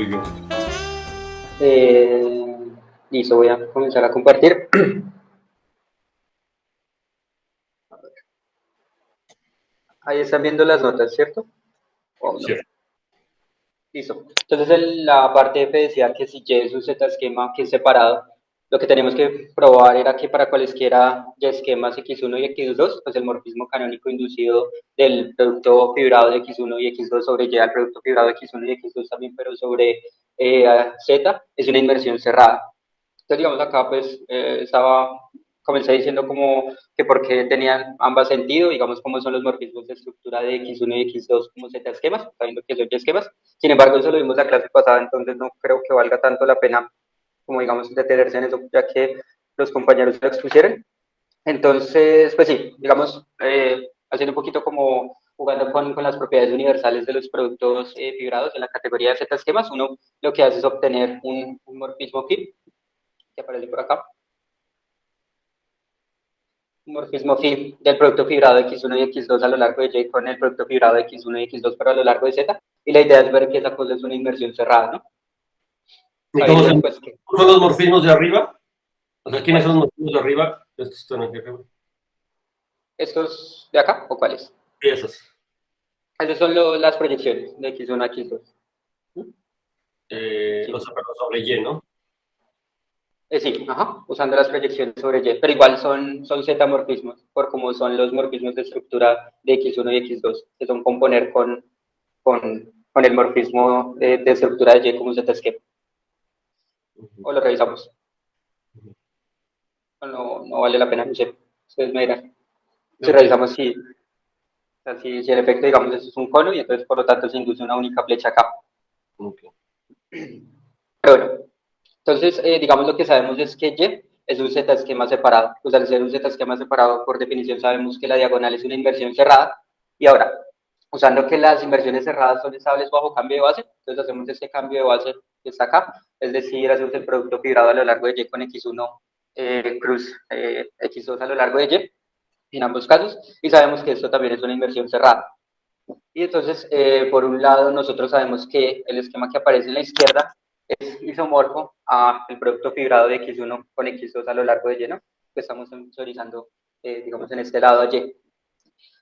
Muy bien. Eh, Listo, voy a comenzar a compartir. Ahí están viendo las notas, ¿cierto? ¿O no? Cierto. Listo. Entonces, la parte F decía que si Y es un Z esquema que es separado, lo que tenemos que probar era que para cualesquiera Y esquemas X1 y X2, pues el morfismo canónico inducido del producto fibrado de X1 y X2 sobre Y al producto fibrado de X1 y X2 también, pero sobre Z, es una inversión cerrada. Entonces, digamos, acá pues comencé diciendo como que porque tenían ambas sentido, digamos, cómo son los morfismos de estructura de X1 y X2 como Z esquemas, sabiendo que son Y esquemas. Sin embargo, eso lo vimos la clase pasada, entonces no creo que valga tanto la pena, como digamos, detenerse en eso, ya que los compañeros lo expusieron. Entonces, pues sí, digamos, haciendo un poquito como jugando con las propiedades universales de los productos fibrados en la categoría de Z esquemas, uno lo que hace es obtener un morfismo FIB, que aparece por acá, un morfismo FIB del producto fibrado de X1 y X2 a lo largo de Y con el producto fibrado de X1 y X2 pero a lo largo de Z, y la idea es ver que esa cosa es una inversión cerrada, ¿no? ¿Y cómo Sabiendo pues que son los morfismos de arriba? O sea, ¿quiénes son los cuáles, morfismos de arriba? Estos están aquí arriba. estos de acá o cuáles. Y esos. Esas son las proyecciones de X1 a X2. O Sí. sea, pero sobre Y, ¿no? Sí, ajá, usando las proyecciones sobre Y, pero igual son Z-morfismos, por como son los morfismos de estructura de X1 y X2, que son componer con el morfismo de estructura de Y como Z-esquema. O lo revisamos. No vale la pena, no sé. Ustedes me dirán. Si Ok. revisamos si el efecto, digamos, esto es un cono y entonces por lo tanto se induce una única flecha acá. Ok. Pero bueno, entonces, digamos, lo que sabemos es que Y es un Z esquema separado. Pues al ser un Z esquema separado, por definición, sabemos que la diagonal es una inversión cerrada. Y ahora, usando que las inversiones cerradas son estables bajo cambio de base, entonces hacemos este cambio de base que está acá, es decir, hacemos el producto fibrado a lo largo de Y con X1 cruz X2 a lo largo de Y en ambos casos, y sabemos que esto también es una inversión cerrada. Y entonces, por un lado, nosotros sabemos que el esquema que aparece en la izquierda es isomorfo a el producto fibrado de X1 con X2 a lo largo de Y, ¿no? Que estamos visualizando, digamos, en este lado Y.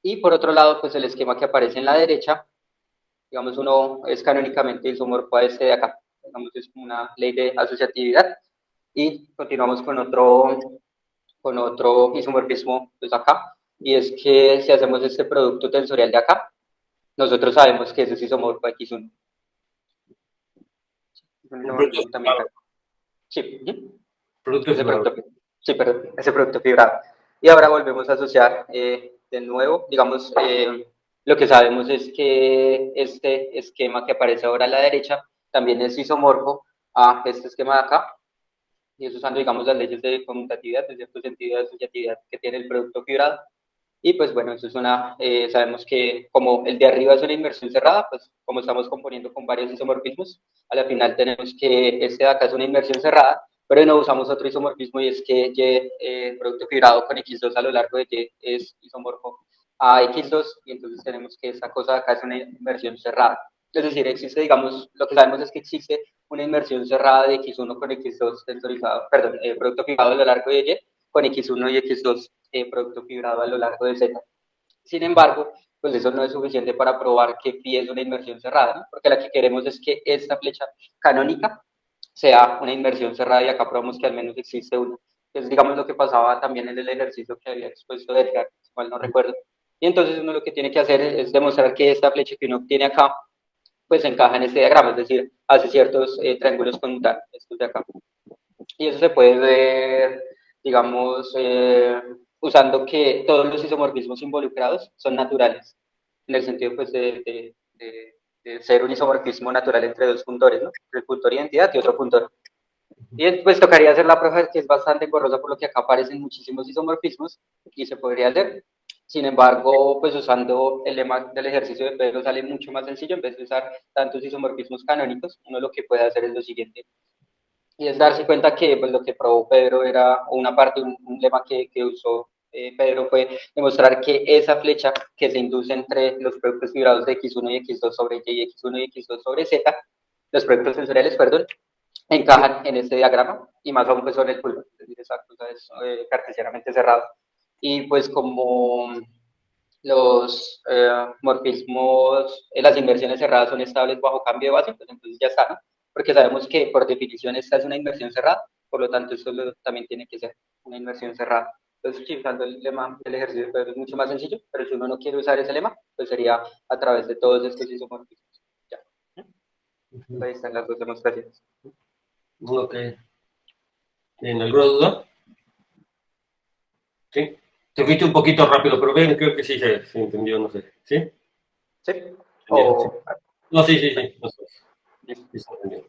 Y por otro lado, pues el esquema que aparece en la derecha, digamos, uno es canónicamente isomorfo a este de acá. Digamos, es una ley de asociatividad. Y continuamos con otro isomorfismo, pues acá. Y es que si hacemos este producto tensorial de acá, nosotros sabemos que eso es isomorfo a X1. Es un Un producto isomorfismo también fibrado. acá. Sí, uh-huh. Producto Ese fibrado. producto, sí, perdón, ese producto fibrado. Y ahora volvemos a asociar de nuevo, digamos, lo que sabemos es que este esquema que aparece ahora a la derecha también es isomorfo a este esquema de acá, y es usando, digamos, las leyes de conmutatividad, de cierto sentido de asociatividad que tiene el producto fibrado. Y pues bueno, eso es sabemos que como el de arriba es una inversión cerrada, pues como estamos componiendo con varios isomorfismos, a la final tenemos que este de acá es una inversión cerrada, pero no usamos otro isomorfismo y es que Y, producto fibrado con X2 a lo largo de Y es isomorfo a X2 y entonces tenemos que esta cosa de acá es una inversión cerrada. Es decir, existe, digamos, lo que sabemos es que existe una inversión cerrada de X1 con X2 tensorizado, perdón, producto fibrado a lo largo de Y con X1 y X2 producto fibrado a lo largo de Z. Sin embargo, pues eso no es suficiente para probar que phi es una inversión cerrada, ¿no? Porque lo que queremos es que esta flecha canónica sea una inversión cerrada y acá probamos que al menos existe una. Es digamos lo que pasaba también en el ejercicio que había expuesto Edgar, si mal no recuerdo. Y entonces uno lo que tiene que hacer es demostrar que esta flecha que uno tiene acá pues encaja en este diagrama, es decir, hace ciertos triángulos conmutables, estos de acá. Y eso se puede ver, digamos, usando que todos los isomorfismos involucrados son naturales, en el sentido pues, de ser un isomorfismo natural entre dos puntores, ¿no? El puntor identidad y otro puntor. Y pues tocaría hacer la prueba que es bastante engorrosa por lo que acá aparecen muchísimos isomorfismos y se podría hacer. Sin embargo, pues usando el lema del ejercicio de Pedro sale mucho más sencillo en vez de usar tantos isomorfismos canónicos. Uno lo que puede hacer es lo siguiente, y es darse cuenta que pues, lo que probó Pedro era, o una parte, un lema que usó Pedro fue demostrar que esa flecha que se induce entre los productos fibrados de X1 y X2 sobre Y, X1 y X2 sobre Z, los proyectos sensoriales, perdón, encajan en este diagrama y más aún pues son el pulmón, es decir, exacto, o sea, es cartesianamente cerrado. Y pues como los morfismos, las inversiones cerradas son estables bajo cambio de base, pues entonces ya está, ¿no? Porque sabemos que por definición esta es una inversión cerrada, por lo tanto esto también tiene que ser una inversión cerrada. Entonces, utilizando el lema del ejercicio pues, es mucho más sencillo, pero si uno no quiere usar ese lema, pues sería a través de todos estos isomorfismos. Ya. Ahí están las dos demostraciones. Ok. ¿En alguna duda? Sí. Te fuiste un poquito rápido, pero bien, creo que sí se entendió, no sé. ¿Sí? ¿Sí? Genial, sí. O... No, sí, sí, sí. No sé. Listo. Sí, se entendió.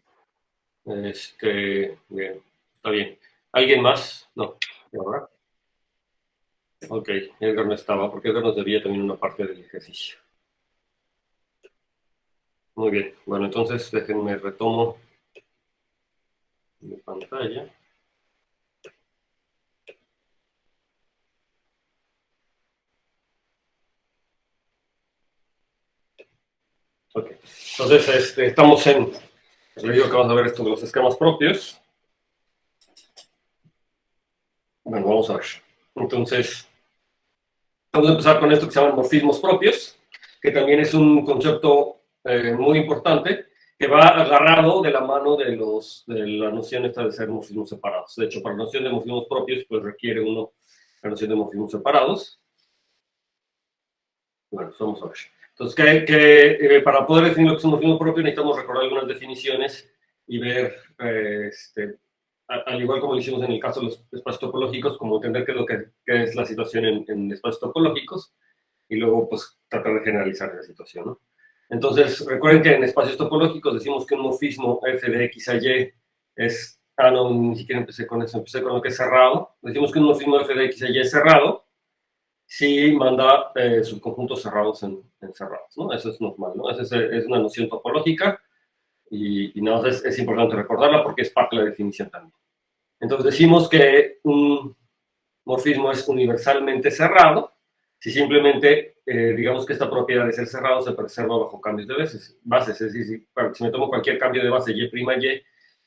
Bien, está bien. ¿Alguien más? No. ¿Ahora? Ok, Edgar no estaba, porque Edgar nos debía también una parte del ejercicio. Muy bien, bueno, entonces déjenme retomo mi pantalla. Ok, entonces estamos en, les digo que vamos a ver esto de los esquemas propios. Bueno, vamos a ver. Entonces, vamos a empezar con esto que se llaman morfismos propios, que también es un concepto muy importante, que va agarrado de la mano de la noción esta de ser morfismos separados. De hecho, para la noción de morfismos propios, pues requiere uno la noción de morfismos separados. Bueno, pues vamos a ver. Entonces, para poder definir lo que es un morfismo propio, necesitamos recordar algunas definiciones y ver, al igual como lo hicimos en el caso de los espacios topológicos, como entender qué es la situación en espacios topológicos y luego, pues, tratar de generalizar esa situación, ¿no? Entonces, recuerden que en espacios topológicos decimos que un morfismo f de x a y es... Ah, no, ni siquiera empecé con eso, empecé con lo que es cerrado. Decimos que un morfismo f de x a y es cerrado si manda subconjuntos cerrados en cerrados, ¿no? Eso es normal, ¿no? Esa es una noción topológica y nada, es importante recordarla porque es parte de la definición también. Entonces decimos que un morfismo es universalmente cerrado si simplemente digamos que esta propiedad de ser cerrado se preserva bajo cambios de bases, es decir, si me tomo cualquier cambio de base y',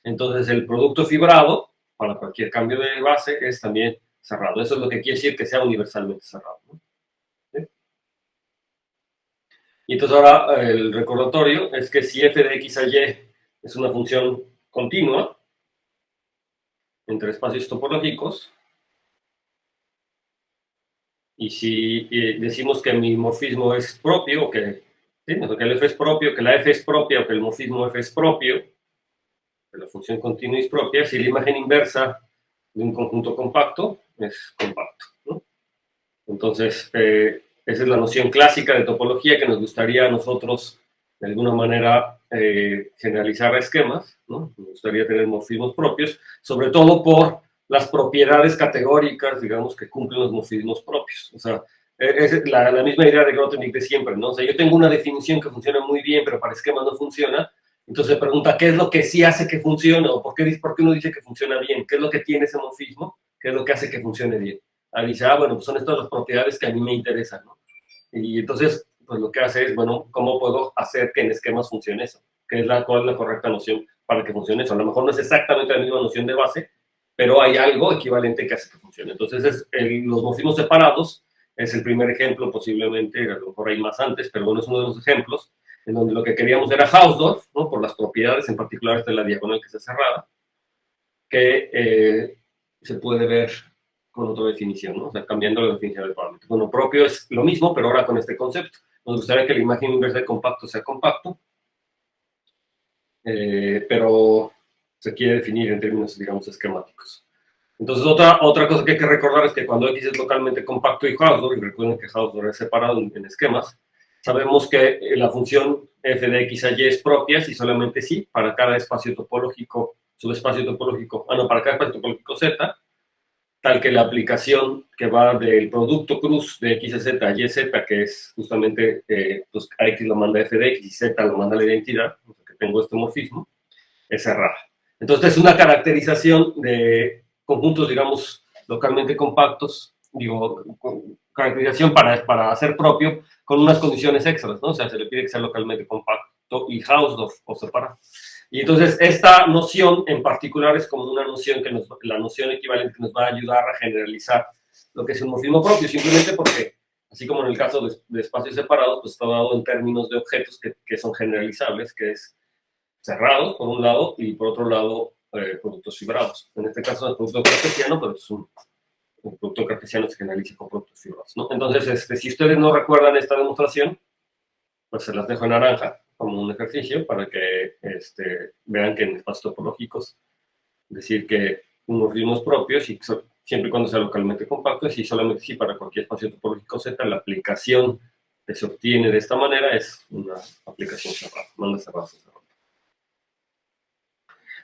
entonces el producto fibrado para cualquier cambio de base es también cerrado. Eso es lo que quiere decir que sea universalmente cerrado, ¿no? ¿Sí? Y entonces ahora el recordatorio es que si f de x a y es una función continua entre espacios topológicos, y si decimos que mi morfismo es propio, que el f es propio, que la f es propia, o que el morfismo f es propio, que la función continua es propia, si la imagen inversa de un conjunto compacto es compacto, ¿no? Entonces, esa es la noción clásica de topología que nos gustaría a nosotros, de alguna manera, generalizar a esquemas, ¿no? Nos gustaría tener morfismos propios, sobre todo por las propiedades categóricas, digamos, que cumplen los morfismos propios. O sea, es la misma idea de Grothendieck de siempre, ¿no? O sea, yo tengo una definición que funciona muy bien, pero para esquemas no funciona. Entonces se pregunta, ¿qué es lo que sí hace que funcione? ¿O por qué uno dice que funciona bien? ¿Qué es lo que tiene ese morfismo? ¿Qué es lo que hace que funcione bien? Ahí dice, bueno, pues son estas las propiedades que a mí me interesan, ¿no? Y entonces, pues lo que hace es, bueno, ¿cómo puedo hacer que en esquemas funcione eso? ¿Cuál es la correcta noción para que funcione eso? A lo mejor no es exactamente la misma noción de base, pero hay algo equivalente que hace que funcione. Entonces, los morfismos separados es el primer ejemplo, posiblemente, a lo mejor hay más antes, pero bueno, es uno de los ejemplos en donde lo que queríamos era Hausdorff, ¿no? Por las propiedades, en particular esta de la diagonal que se cerrada, que se puede ver con otra definición, ¿no? O sea, cambiando la definición del parámetro. Bueno, propio es lo mismo, pero ahora con este concepto. Nos gustaría que la imagen inversa de compacto sea compacto, pero se quiere definir en términos, digamos, esquemáticos. Entonces, otra cosa que hay que recordar es que cuando X es localmente compacto y Hausdorff, y recuerden que Hausdorff es separado en esquemas, sabemos que la función f de x a y es propia si solamente sí, para cada espacio topológico, subespacio topológico, para cada espacio topológico z, tal que la aplicación que va del producto cruz de x a z a y z, que es justamente, pues a x lo manda f de x y z lo manda la identidad, o sea, que tengo este morfismo, es cerrada. Entonces, es una caracterización de conjuntos, digamos, localmente compactos, digo, caracterización para hacer propio con unas condiciones extras, ¿no? O sea, se le pide que sea localmente compacto y Hausdorff o separado. Y entonces esta noción en particular es como una noción que la noción equivalente que nos va a ayudar a generalizar lo que es un morfismo propio, simplemente porque, así como en el caso de espacios separados, pues está dado en términos de objetos que son generalizables, que es cerrados por un lado y por otro lado productos fibrados. En este caso es producto cartesiano, pero es un producto cartesiano se generaliza con productos fibrados, ¿no? Entonces, si ustedes no recuerdan esta demostración, pues se las dejo en naranja como un ejercicio para que vean que en espacios topológicos decir que un morfismo es propio siempre y cuando sea localmente compacto, y solamente si para cualquier espacio topológico Z la aplicación que se obtiene de esta manera es una aplicación cerrada, manda cerrada.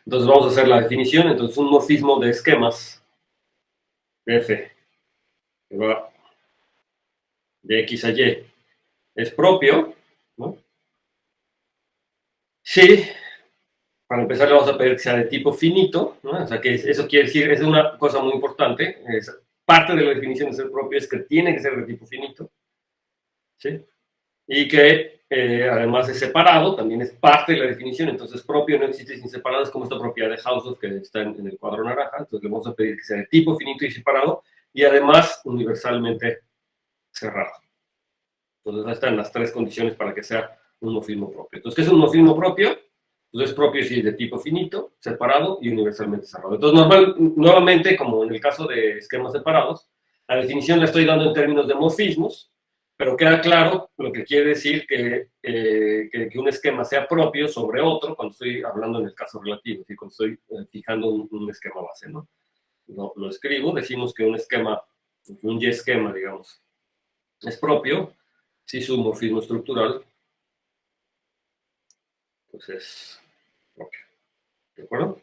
Entonces vamos a hacer la definición. Entonces un morfismo de esquemas F que va de X a Y es propio, ¿no? Sí, para empezar le vamos a pedir que sea de tipo finito, ¿no? O sea que eso quiere decir, es una cosa muy importante, parte de la definición de ser propio es que tiene que ser de tipo finito, ¿sí? Y que además es separado, también es parte de la definición, entonces propio no existe sin separado, es como esta propiedad de Hausdorff que está en el cuadro naranja, entonces le vamos a pedir que sea de tipo finito y separado, y además universalmente cerrado. Entonces ahí están las tres condiciones para que sea un morfismo propio. Entonces, ¿qué es un morfismo propio? Pues es propio si es de tipo finito, separado y universalmente cerrado. Entonces, nuevamente, como en el caso de esquemas separados, la definición la estoy dando en términos de morfismos, pero queda claro lo que quiere decir que un esquema sea propio sobre otro cuando estoy hablando en el caso relativo, cuando estoy fijando un esquema base, ¿no? Lo escribo, decimos que un esquema, un Y-esquema, digamos, es propio si su morfismo estructural pues es propio. ¿De acuerdo?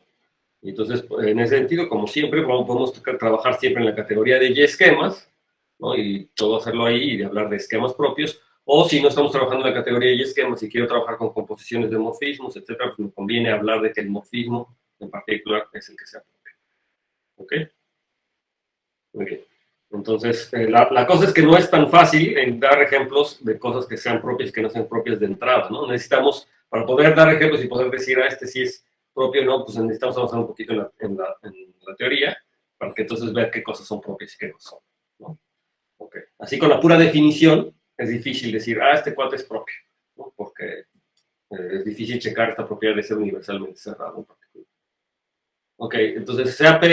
Y entonces, en ese sentido, como siempre, podemos trabajar siempre en la categoría de Y-esquemas, ¿no? Y todo hacerlo ahí y de hablar de esquemas propios. O si no estamos trabajando en la categoría de Y-esquemas y quiero trabajar con composiciones de morfismos, etcétera, pues me conviene hablar de que el morfismo en particular es el que sea propio. ¿Ok? Muy bien. Entonces, la cosa es que no es tan fácil en dar ejemplos de cosas que sean propias y que no sean propias de entrada, ¿no? Necesitamos, para poder dar ejemplos y poder decir, este sí es propio o no, pues necesitamos avanzar un poquito en la teoría, para que entonces ver qué cosas son propias y qué no son, ¿no? Okay. Así con la pura definición, es difícil decir, este cuate es propio, ¿no? Porque es difícil checar esta propiedad de ser universalmente cerrado en particular. Ok, entonces CAP,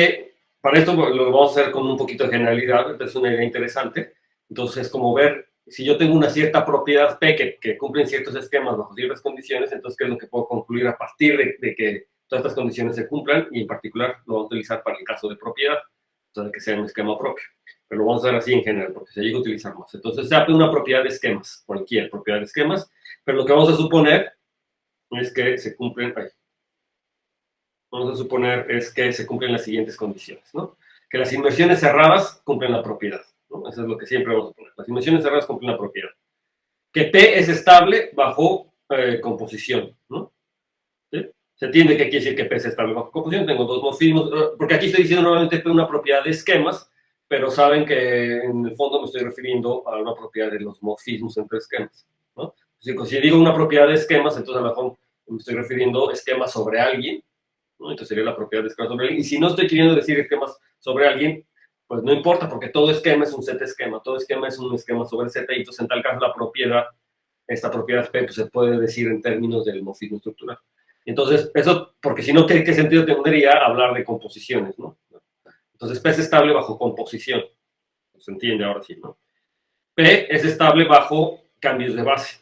para esto lo vamos a hacer con un poquito de generalidad, es una idea interesante. Entonces, como ver, si yo tengo una cierta propiedad P que cumplen ciertos esquemas bajo ciertas condiciones, entonces, ¿qué es lo que puedo concluir a partir de que todas estas condiciones se cumplan? Y en particular lo voy a utilizar para el caso de propiedad, o sea, de que sea un esquema propio. Pero lo vamos a hacer así en general, porque se llega a utilizar más. Entonces, CAP es una propiedad de esquemas, cualquier propiedad de esquemas, pero lo que vamos a suponer es que se cumplen, vamos a suponer es que se cumplen las siguientes condiciones, ¿no? Que las inversiones cerradas cumplen la propiedad, ¿no? Eso es lo que siempre vamos a poner. Las inversiones cerradas cumplen la propiedad. Que P es estable bajo composición, ¿no? ¿Sí? Se entiende que quiere decir que P es estable bajo composición. Tengo dos morfismos, porque aquí estoy diciendo nuevamente P una propiedad de esquemas, pero saben que en el fondo me estoy refiriendo a una propiedad de los morfismos entre esquemas, ¿no? Si digo una propiedad de esquemas, entonces a lo mejor me estoy refiriendo a esquemas sobre alguien, ¿no? Entonces sería la propiedad de esquema sobre alguien. Y si no estoy queriendo decir esquemas sobre alguien, pues no importa, porque todo esquema es un Z esquema, todo esquema es un esquema sobre Z, y entonces en tal caso la propiedad, esta propiedad P, pues se puede decir en términos del morfismo estructural. Entonces, eso, porque si no, ¿qué sentido tendría hablar de composiciones, ¿no? Entonces, P es estable bajo composición. Se entiende ahora sí, ¿no? P es estable bajo cambios de base.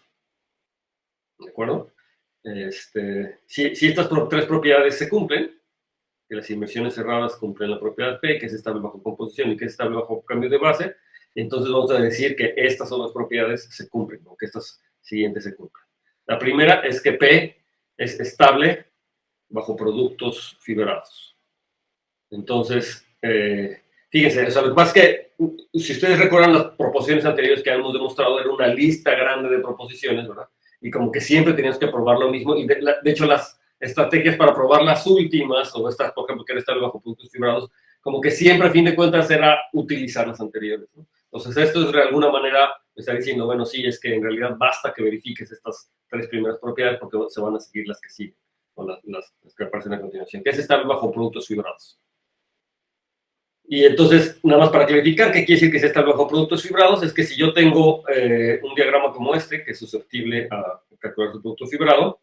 ¿De acuerdo? Si estas tres propiedades se cumplen, que las inversiones cerradas cumplen la propiedad P, que es estable bajo composición y que es estable bajo cambio de base, entonces vamos a decir que estas son las propiedades que se cumplen, o que estas siguientes se cumplen. La primera es que P es estable bajo productos fibrados. Entonces, fíjense, o sea, lo que pasa es que, si ustedes recuerdan las proposiciones anteriores que hemos demostrado, era una lista grande de proposiciones, ¿verdad? Y como que siempre teníamos que probar lo mismo, y de hecho las estrategias para probar las últimas, o estas, por ejemplo, que era estar bajo productos fibrados, como que siempre a fin de cuentas era utilizar las anteriores, ¿no? Entonces esto es de alguna manera, me está diciendo, bueno, sí, es que en realidad basta que verifiques estas tres primeras propiedades porque se van a seguir las que siguen. o las que aparecen a continuación, que es estable bajo productos fibrados. Y entonces, nada más para clarificar, ¿qué quiere decir que es estable bajo productos fibrados? Es que si yo tengo un diagrama como este, que es susceptible a calcular su producto fibrado,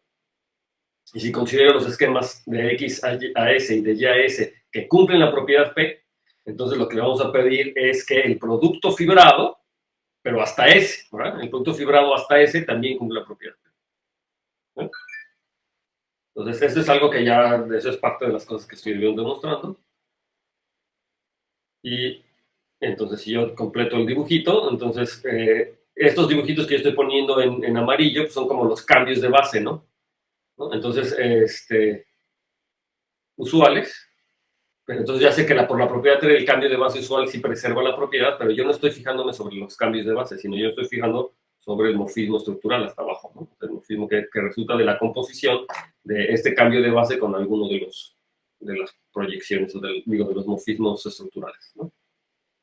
y si considero los esquemas de X a S y de Y a S que cumplen la propiedad P, entonces lo que le vamos a pedir es que el producto fibrado, pero hasta S, ¿verdad? El producto fibrado hasta S también cumple la propiedad P. ¿Sí? Entonces, esto es algo que ya, eso es parte de las cosas que estoy demostrando. Y entonces, si yo completo el dibujito, entonces, estos dibujitos que yo estoy poniendo en amarillo pues son como los cambios de base, ¿no? Entonces, usuales. Pero entonces ya sé que por la propiedad del cambio de base usual sí preserva la propiedad, pero yo no estoy fijándome sobre los cambios de base, sino yo estoy fijando sobre el morfismo estructural hasta abajo, ¿no? El morfismo que resulta de la composición de este cambio de base con alguno de las proyecciones, o de los morfismos estructurales, ¿no?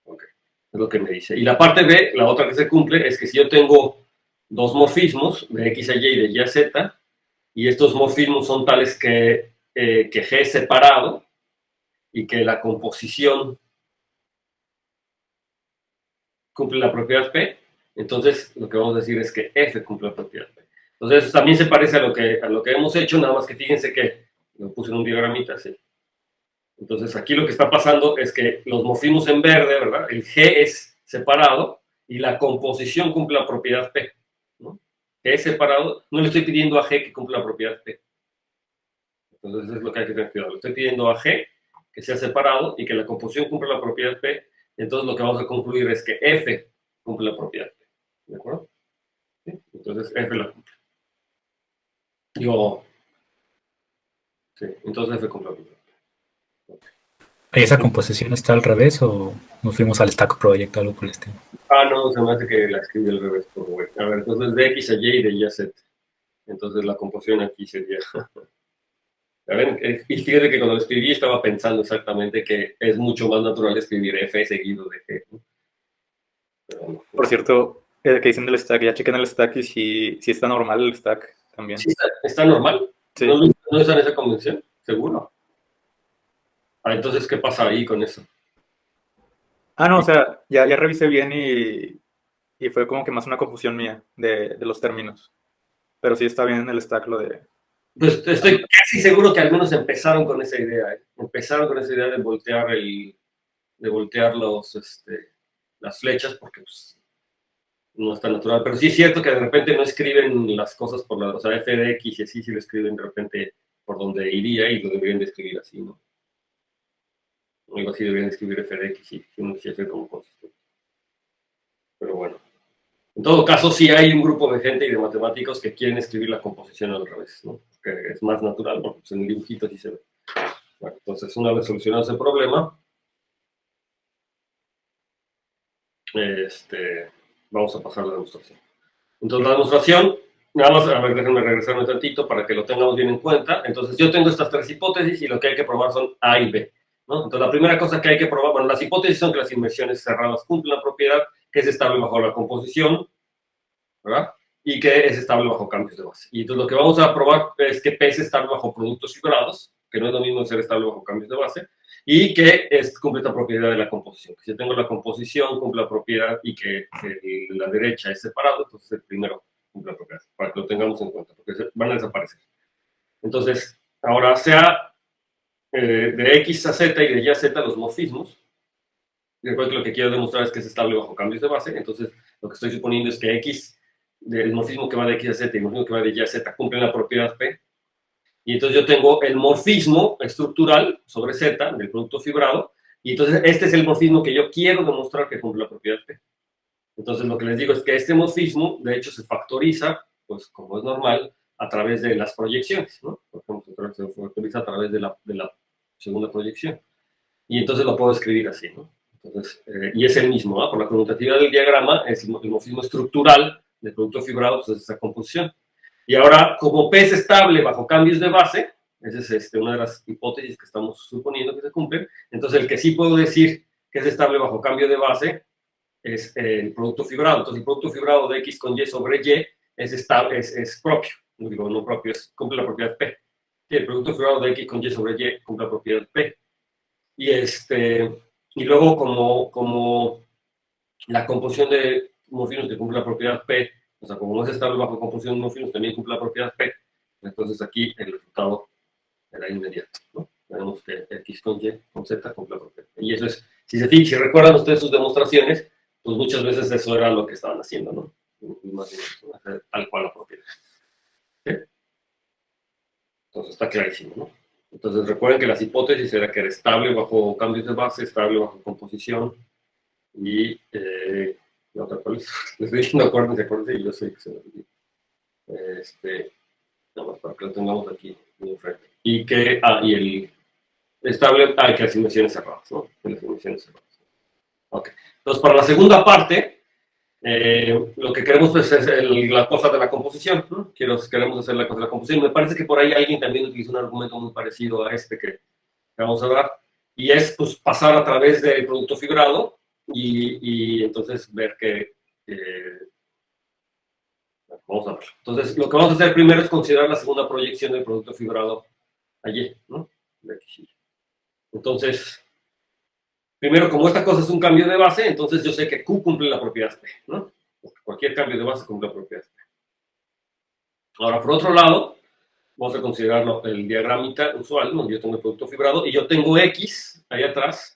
Okay. Es lo que me dice. Y la parte B, la otra que se cumple, es que si yo tengo dos morfismos, de X a Y y de Y a Z, y estos morfismos son tales que G es separado, y que la composición cumple la propiedad P, entonces lo que vamos a decir es que F cumple la propiedad P. Entonces también se parece a lo que hemos hecho, nada más que fíjense que lo puse en un diagramita así. Entonces aquí lo que está pasando es que los morfismos en verde, ¿verdad? El G es separado y la composición cumple la propiedad P, ¿no? G es separado, no le estoy pidiendo a G que cumpla la propiedad P. Entonces es lo que hay que tener cuidado. Le estoy pidiendo a G que sea separado y que la composición cumpla la propiedad P. Entonces lo que vamos a concluir es que F cumple la propiedad P. ¿De acuerdo? ¿Sí? Entonces F la cumple. Sí, entonces F cumple la propiedad P. Okay. ¿Esa composición está al revés o nos fuimos al Stack Project o algo por el estilo? No, se me hace que la escribí al revés. Por web. A ver, entonces de X a Y y de Y a Z. Entonces la composición aquí sería... A ver, y fíjate que cuando lo escribí estaba pensando exactamente que es mucho más natural escribir F seguido de G, ¿no? No. Por cierto, que dicen del stack, ya chequen el stack y si está normal el stack también. ¿Sí está normal? Sí. ¿No está en esa convención? ¿Seguro? Entonces, ¿qué pasa ahí con eso? No, o sea, ya revisé bien y fue como que más una confusión mía de los términos. Pero sí está bien en el stack lo de... Pues estoy casi seguro que al menos empezaron con esa idea, ¿eh? Empezaron con esa idea de voltear las flechas, porque pues, no es tan natural. Pero sí es cierto que de repente no escriben las cosas o sea, f de x y así, sí lo escriben de repente por donde iría y lo deberían de escribir así, ¿no? Algo así deberían de escribir f de x y uno quisiera hacer como consistente. Pero bueno. En todo caso, sí hay un grupo de gente y de matemáticos que quieren escribir la composición al revés, ¿no? Que es más natural, porque pues en el dibujito sí se ve. Bueno, entonces, una vez solucionado ese problema, vamos a pasar a la demostración. Entonces, la demostración, nada más, a ver, déjenme regresarme un tantito para que lo tengamos bien en cuenta. Entonces, yo tengo estas tres hipótesis y lo que hay que probar son A y B, ¿no? Entonces, la primera cosa que hay que probar, bueno, las hipótesis son que las inversiones cerradas cumplen la propiedad, que es estable bajo la composición, ¿verdad? Y que es estable bajo cambios de base. Y entonces lo que vamos a probar es que P es estable bajo productos fibrados, que no es lo mismo ser estable bajo cambios de base, y que cumple esta propiedad de la composición. Que si tengo la composición, cumple la propiedad y que la derecha es separado, entonces el primero cumple la propiedad, para que lo tengamos en cuenta, porque van a desaparecer. Entonces, ahora sea de X a Z y de Y a Z los morfismos. Recuerdo que lo que quiero demostrar es que es estable bajo cambios de base, entonces lo que estoy suponiendo es que X, el morfismo que va de X a Z y el morfismo que va de Y a Z cumplen la propiedad P, y entonces yo tengo el morfismo estructural sobre Z del producto fibrado, y entonces este es el morfismo que yo quiero demostrar que cumple la propiedad P. Entonces lo que les digo es que este morfismo, de hecho, se factoriza, pues como es normal, a través de las proyecciones, ¿no? Por ejemplo, se factoriza a través de la segunda proyección. Y entonces lo puedo escribir así, ¿no? Entonces, y es el mismo, ¿no? Por la conmutatividad del diagrama, es el morfismo estructural del producto fibrado, pues es esa composición. Y ahora, como P es estable bajo cambios de base, esa es una de las hipótesis que estamos suponiendo que se cumplen, entonces el que sí puedo decir que es estable bajo cambio de base es el producto fibrado. Entonces, el producto fibrado de X con Y sobre Y es propio. No digo no propio, cumple la propiedad P. Sí, el producto fibrado de X con Y sobre Y cumple la propiedad P. Y luego, como la composición de morfinos que cumple la propiedad P, o sea, como no es estable bajo composición de morfinos, también cumple la propiedad P. Entonces aquí el resultado era inmediato, ¿no? Tenemos que X con Y con Z cumple la propiedad P. Y eso es, si recuerdan ustedes sus demostraciones, pues muchas veces eso era lo que estaban haciendo, ¿no? Más o menos, tal cual la propiedad. ¿Sí? Entonces está clarísimo, ¿no? Entonces recuerden que las hipótesis era que era estable bajo cambios de base, estable bajo composición y la otra cual es, les estoy diciendo acuérdense, y yo sé que se me olvidó. Nada más para que lo tengamos aquí muy enfrente. Y que, y el estable, que las inversiones cerradas, ¿no? Las inversiones cerradas. Ok. Entonces, para la segunda parte, lo que queremos pues, es la cosa de la composición, ¿no? Queremos hacer la cosa de la composición. Me parece que por ahí alguien también utilizó un argumento muy parecido a este que vamos a dar, y es pues, pasar a través del producto fibrado y entonces ver que... vamos a ver. Entonces, lo que vamos a hacer primero es considerar la segunda proyección del producto fibrado a Y, ¿no? De aquí. Entonces, primero, como esta cosa es un cambio de base, entonces yo sé que Q cumple la propiedad P, ¿no? Porque cualquier cambio de base cumple la propiedad P. Ahora, por otro lado, vamos a considerarlo el diagramita usual, donde yo tengo el producto fibrado y yo tengo X ahí atrás.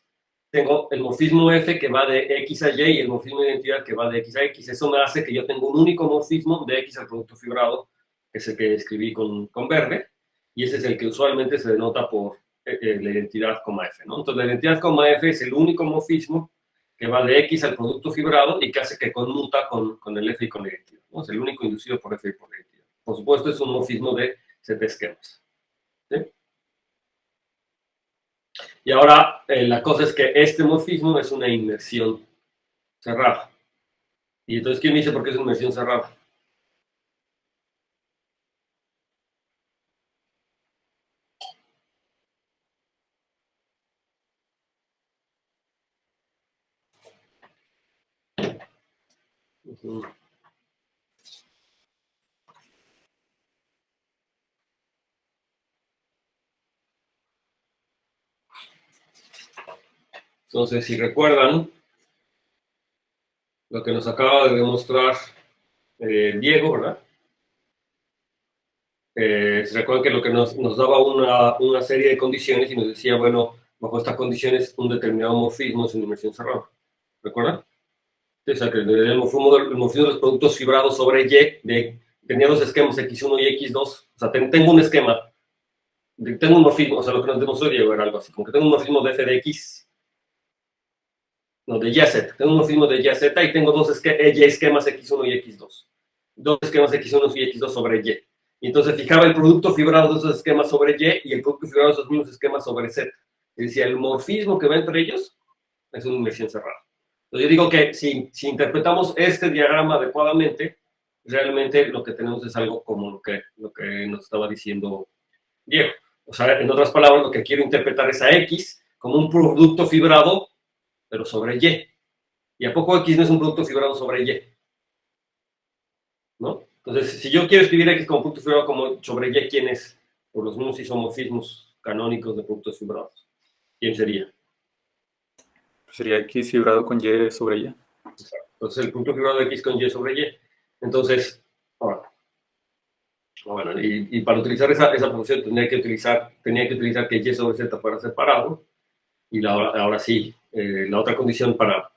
Tengo el morfismo F que va de X a Y y el morfismo de identidad que va de X a X. Eso me hace que yo tenga un único morfismo de X al producto fibrado, que es el que escribí con verde, y ese es el que usualmente se denota por la identidad, F, ¿no? Entonces, la identidad, F es el único morfismo que va de X al producto fibrado y que hace que conmuta con el F y con la identidad, ¿no? Es el único inducido por F y por la identidad. Por supuesto, es un morfismo de Z esquemas. ¿Sí? Y ahora, la cosa es que este morfismo es una inmersión cerrada. Y entonces, ¿quién dice por qué es una inmersión cerrada? Entonces, si recuerdan lo que nos acaba de demostrar Diego, ¿verdad? Se recuerdan que lo que nos daba una serie de condiciones y nos decía, bueno, bajo estas condiciones un determinado morfismo es una inmersión cerrada. ¿Recuerdan? O sea, que el morfismo de los productos fibrados sobre Y, tenía dos esquemas X1 y X2. O sea, tengo un esquema, tengo un morfismo, o sea, lo que nos demostró Diego era algo así, como que tengo un morfismo de F de X, no, de YZ. Tengo un morfismo de YZ y tengo dos esquemas X1 y X2. Dos esquemas X1 y X2 sobre Y. Y entonces fijaba el producto fibrado de esos esquemas sobre Y y el producto fibrado de esos mismos esquemas sobre Z. Y decía, el morfismo que va entre ellos es una inmersión cerrada. Entonces yo digo que si interpretamos este diagrama adecuadamente, realmente lo que tenemos es algo como lo que nos estaba diciendo Diego. O sea, en otras palabras, lo que quiero interpretar es a X como un producto fibrado, pero sobre Y. ¿Y a poco X no es un producto fibrado sobre Y? ¿No? Entonces, si yo quiero escribir X como producto fibrado como sobre Y, ¿quién es? Por los mismos isomorfismos canónicos de productos fibrados. ¿Quién sería? Sería X fibrado con Y sobre Y. Exacto. Entonces, el producto fibrado de X con Y sobre Y. Entonces, ahora, bueno, y para utilizar esa función tenía que utilizar que Y sobre Z fuera separado. Y ahora sí, la otra condición para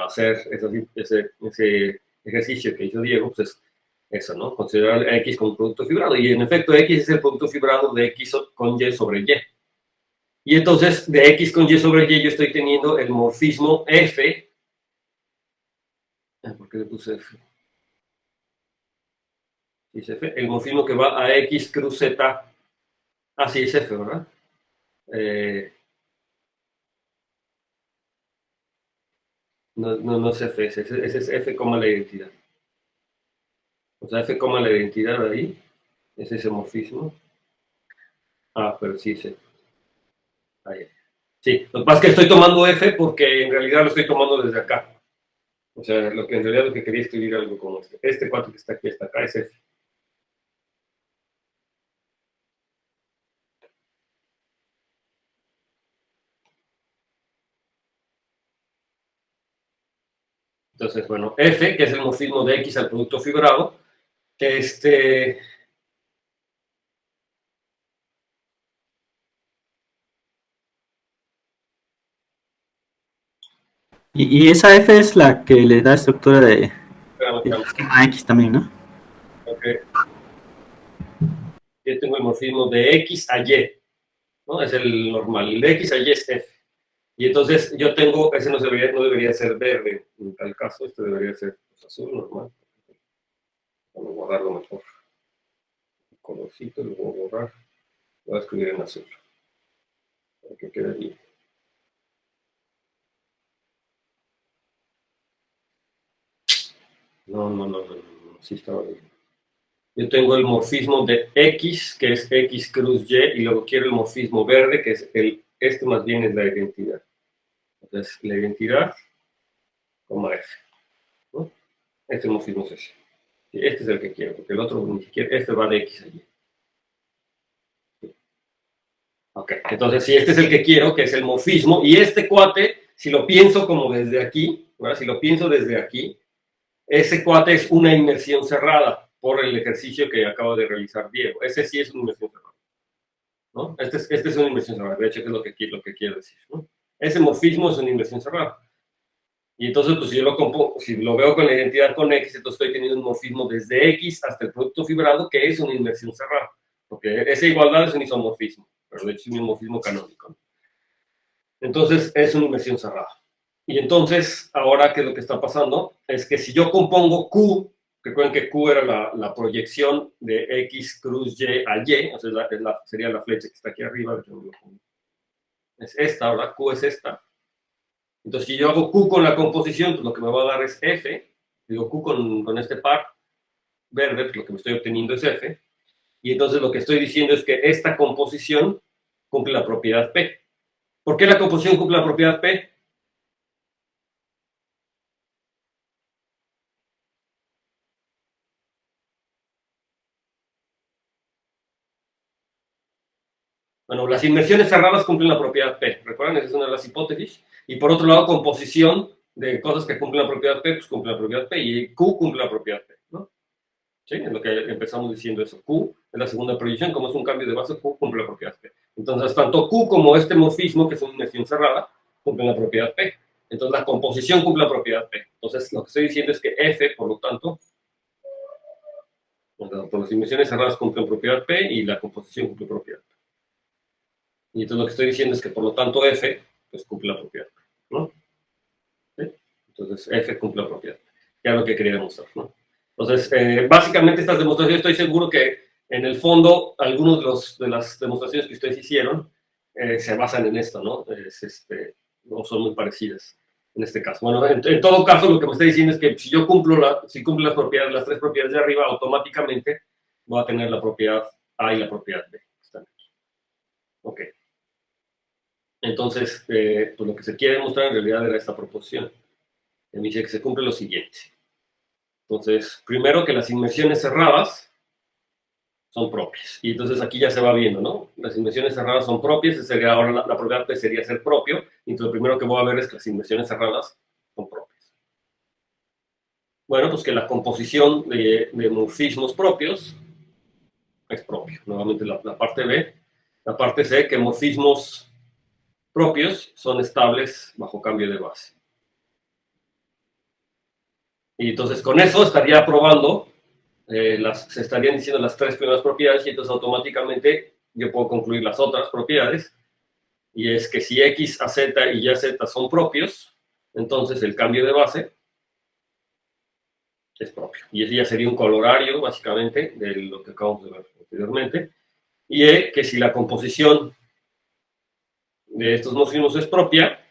hacer ese ejercicio que hizo Diego, pues es eso, ¿no? Considerar a X como producto fibrado. Y en efecto, X es el producto fibrado de X con Y sobre Y. Y entonces, de X con Y sobre Y, yo estoy teniendo el morfismo F. ¿Por qué le puse F? Sí, es F. El morfismo que va a X cruz Z. Ah, sí, es F, ¿verdad? No es F, ese es F, la identidad. O sea, F, la identidad ahí. Es ese morfismo. Ah, pero sí, sí. Ahí. Sí, lo que pasa es que estoy tomando F porque en realidad lo estoy tomando desde acá. O sea, en realidad lo que quería escribir algo como este. Este 4 que está aquí, está acá, es F. Entonces, bueno, F, que es el morfismo de X al producto fibrado, Y esa F es la que le da estructura de espérame, esquema X también, ¿no? okay. Yo tengo el morfismo de X a Y, ¿no? Es el normal. El de X a Y es F. Y entonces yo tengo, ese no debería ser verde, en tal caso, este debería ser pues, azul normal. Vamos a guardarlo mejor. El colorcito lo voy a borrar. Voy a escribir en azul. Para que quede bien. No, sí estaba bien. Yo tengo el morfismo de X, que es X cruz Y, y luego quiero el morfismo verde, que es este más bien es la identidad. Entonces, la identidad, coma F. ¿No? Este morfismo es ese. Y este es el que quiero, porque el otro ni siquiera, este va de X a Y. Ok, entonces si este es el que quiero, que es el morfismo, y este cuate, si lo pienso como desde aquí, ¿verdad? Si lo pienso desde aquí, ese cuate es una inmersión cerrada por el ejercicio que acabo de realizar Diego. Ese sí es una inmersión cerrada, ¿no? Este es una inmersión cerrada, de hecho, que es lo que quiero decir, ¿no? Ese morfismo es una inmersión cerrada. Y entonces, pues si yo lo compongo, si lo veo con la identidad con X, entonces estoy teniendo un morfismo desde X hasta el producto fibrado, que es una inmersión cerrada. Porque esa igualdad es un isomorfismo, pero de hecho es un isomorfismo canónico. Entonces, es una inmersión cerrada. Y entonces, ahora, ¿qué es lo que está pasando? Es que si yo compongo Q, recuerden que Q era la proyección de X cruz Y a Y, o sea, sería la flecha que está aquí arriba. Es esta, ¿verdad? Q es esta. Entonces, si yo hago Q con la composición, pues lo que me va a dar es F. Digo Q con este par verde, pues lo que me estoy obteniendo es F. Y entonces lo que estoy diciendo es que esta composición cumple la propiedad P. ¿Por qué la composición cumple la propiedad P? Bueno, las inmersiones cerradas cumplen la propiedad P. ¿Recuerdan? Esa es una de las hipótesis. Y por otro lado, composición de cosas que cumplen la propiedad P, pues cumple la propiedad P. Y Q cumple la propiedad P, ¿no? ¿Sí? Es lo que empezamos diciendo eso. Q es la segunda proyección. Como es un cambio de base, Q cumple la propiedad P. Entonces, tanto Q como este morfismo, que es una inmersión cerrada, cumplen la propiedad P. Entonces, la composición cumple la propiedad P. Entonces, lo que estoy diciendo es que F, por lo tanto, por las inmersiones cerradas cumplen propiedad P y la composición cumple propiedad P. Y entonces lo que estoy diciendo es que por lo tanto F pues cumple la propiedad, ¿no? ¿Sí? Entonces F cumple la propiedad. Ya es lo que quería demostrar, ¿no? Entonces, básicamente estas demostraciones, estoy seguro que en el fondo algunos de las demostraciones que ustedes hicieron se basan en esto, ¿no? No son muy parecidas en este caso. Bueno, en todo caso, lo que me está diciendo es que si yo cumplo si cumplo las propiedades, las tres propiedades de arriba, automáticamente voy a tener la propiedad A y la propiedad B. Están aquí. Ok. Entonces, pues lo que se quiere demostrar en realidad era esta proposición. Me dice que se cumple lo siguiente. Entonces, primero que las inmersiones cerradas son propias. Y entonces aquí ya se va viendo, ¿no? Las inmersiones cerradas son propias, sería ahora la propiedad P sería ser propio. Y entonces lo primero que voy a ver es que las inmersiones cerradas son propias. Bueno, pues que la composición de morfismos propios es propio. Nuevamente la parte B. La parte C, que morfismos propios son estables bajo cambio de base. Y entonces con eso estaría probando, se estarían diciendo las tres primeras propiedades y entonces automáticamente yo puedo concluir las otras propiedades. Y es que si X a Z y Y a Z son propios, entonces el cambio de base es propio. Y ese ya sería un colorario, básicamente, de lo que acabamos de ver anteriormente. Y que si la composición de estos morfismos es propia,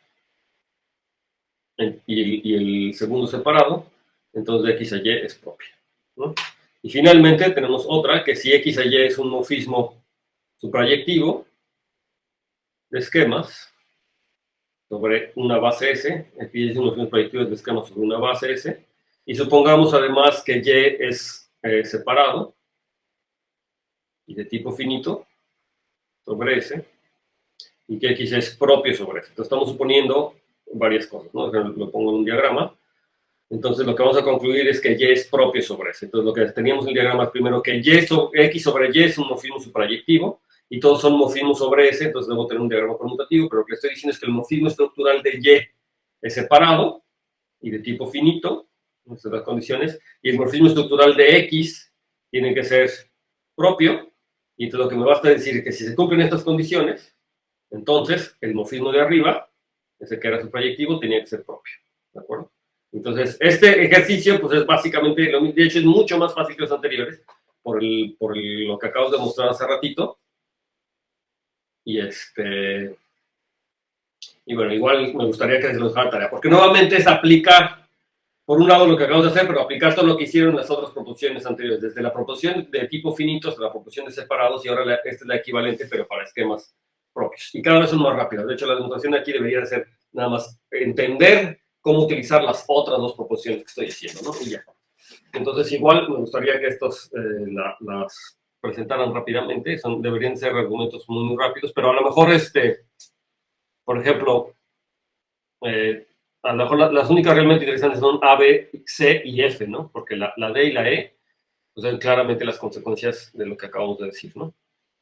y el segundo separado, entonces X a Y es propia, ¿no? Y finalmente tenemos otra, que si X a Y es un morfismo suprayectivo de esquemas sobre una base S, aquí es un morfismo proyectivo de esquemas sobre una base S, y supongamos además que Y es separado y de tipo finito sobre S, y que X es propio sobre S. Entonces estamos suponiendo varias cosas, ¿no? Lo pongo en un diagrama. Entonces lo que vamos a concluir es que Y es propio sobre S. Entonces lo que teníamos en el diagrama primero que X sobre Y es un morfismo suprayectivo y todos son morfismos sobre S, entonces debo tener un diagrama conmutativo, pero lo que estoy diciendo es que el morfismo estructural de Y es separado y de tipo finito, estas son las condiciones, y el morfismo estructural de X tiene que ser propio, y entonces lo que me basta decir es que si se cumplen estas condiciones, entonces el morfismo de arriba, ese que era suprayectivo, tenía que ser propio, ¿de acuerdo? Entonces, este ejercicio, pues es básicamente, de hecho es mucho más fácil que los anteriores, por lo que acabo de mostrar hace ratito, y bueno, igual me gustaría que se los dejara tarea, porque nuevamente es aplicar, por un lado lo que acabamos de hacer, pero aplicar todo lo que hicieron las otras proposiciones anteriores, desde la proposición de tipo finito hasta la proposición de separados, y ahora esta es la equivalente, pero para esquemas propios. Y cada vez son más rápidas. De hecho, la demostración de aquí debería ser nada más entender cómo utilizar las otras dos proposiciones que estoy diciendo, ¿no? Y ya. Entonces, igual me gustaría que estos las presentaran rápidamente, deberían ser argumentos muy, muy rápidos, pero a lo mejor, por ejemplo, a lo mejor las únicas realmente interesantes son A, B, C y F, ¿no? Porque la D y la E, pues son claramente las consecuencias de lo que acabamos de decir, ¿no?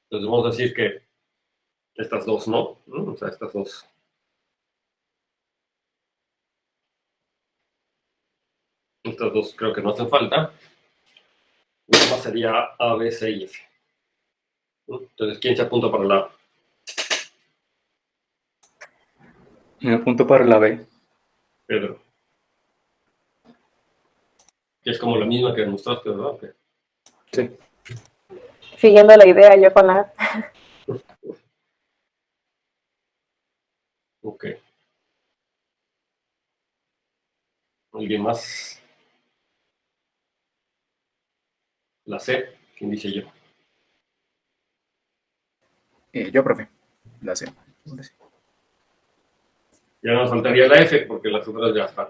Entonces vamos a decir que estas dos no, ¿no? O sea, estas dos. Estas dos creo que no hacen falta. Nada más sería A, B, C y F. ¿No? Entonces, ¿quién se apunta para la A? Me apunto para la B. Pedro. Que es como la misma que demostraste, ¿verdad? Okay. Sí. Siguiendo la idea, yo con la A. Ok. ¿Alguien más? La C, ¿quién dice yo? Yo, profe. La sé. Ya nos faltaría la F porque las otras ya están.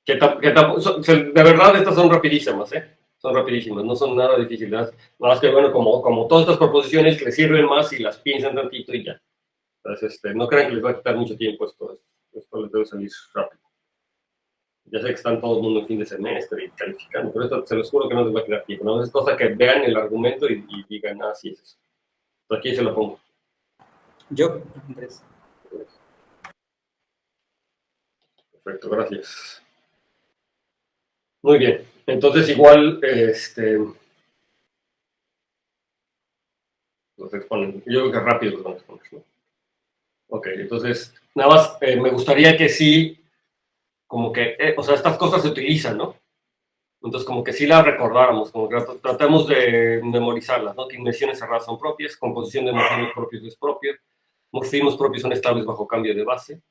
De verdad, estas son rapidísimas, ¿eh? Son rapidísimas, no son nada difíciles. Nada más que, bueno, como todas estas proposiciones les sirven más y las piensan tantito y ya. Entonces, no crean que les va a quitar mucho tiempo esto les debe salir rápido. Ya sé que están todo el mundo en fin de semestre y calificando, pero esto se los juro que no les va a quedar tiempo. No es cosa que vean el argumento y digan, ah, sí es eso. Entonces, aquí se lo pongo. Yo, Andrés. Perfecto, gracias. Muy bien, entonces igual, los exponen. Yo creo que rápido los van a exponer, ¿no? Ok, entonces, nada más me gustaría que sí, como que, o sea, estas cosas se utilizan, ¿no? Entonces, como que sí las recordáramos, como que tratemos de memorizarlas, ¿no? Que inversiones cerradas son propias, composición de morfismos propios es propia, morfismos propios son estables bajo cambio de base,